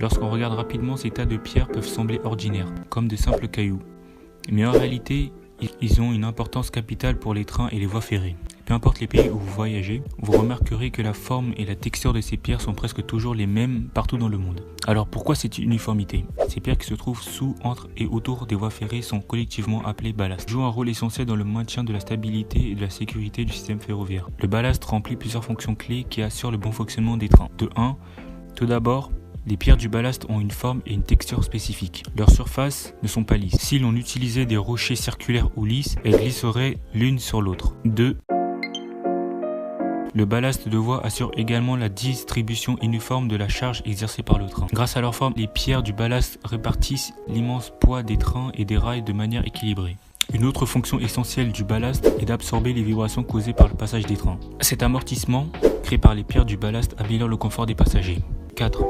Lorsqu'on regarde rapidement, ces tas de pierres peuvent sembler ordinaires, comme de simples cailloux. Mais en réalité, ils ont une importance capitale pour les trains et les voies ferrées. Peu importe les pays où vous voyagez, vous remarquerez que la forme et la texture de ces pierres sont presque toujours les mêmes partout dans le monde. Alors pourquoi cette uniformité? Ces pierres qui se trouvent sous, entre et autour des voies ferrées sont collectivement appelées ballasts. Elles jouent un rôle essentiel dans le maintien de la stabilité et de la sécurité du système ferroviaire. Le ballast remplit plusieurs fonctions clés qui assurent le bon fonctionnement des trains. De 1, tout d'abord, les pierres du ballast ont une forme et une texture spécifiques. Leurs surfaces ne sont pas lisses. Si l'on utilisait des rochers circulaires ou lisses, elles glisseraient l'une sur l'autre. 2. Le ballast de voie assure également la distribution uniforme de la charge exercée par le train. Grâce à leur forme, les pierres du ballast répartissent l'immense poids des trains et des rails de manière équilibrée. Une autre fonction essentielle du ballast est d'absorber les vibrations causées par le passage des trains. Cet amortissement, créé par les pierres du ballast, améliore le confort des passagers. 4.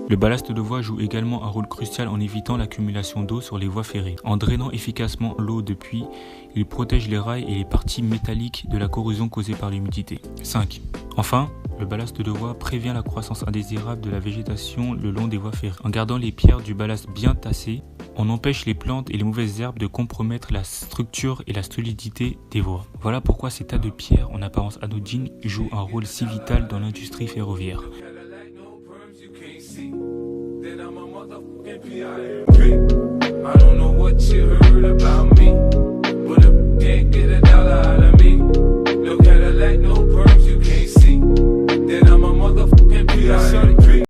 Le ballast de voie joue également un rôle crucial en évitant l'accumulation d'eau sur les voies ferrées. En drainant efficacement l'eau de pluie, il protège les rails et les parties métalliques de la corrosion causée par l'humidité. 5. Enfin, le ballast de voie prévient la croissance indésirable de la végétation le long des voies ferrées. En gardant les pierres du ballast bien tassées, on empêche les plantes et les mauvaises herbes de compromettre la structure et la solidité des voies. Voilà pourquoi ces tas de pierres en apparence anodines jouent un rôle si vital dans l'industrie ferroviaire. Then I'm a motherfucking PIMP. I don't know what you heard about me, but if you can't get $1 out of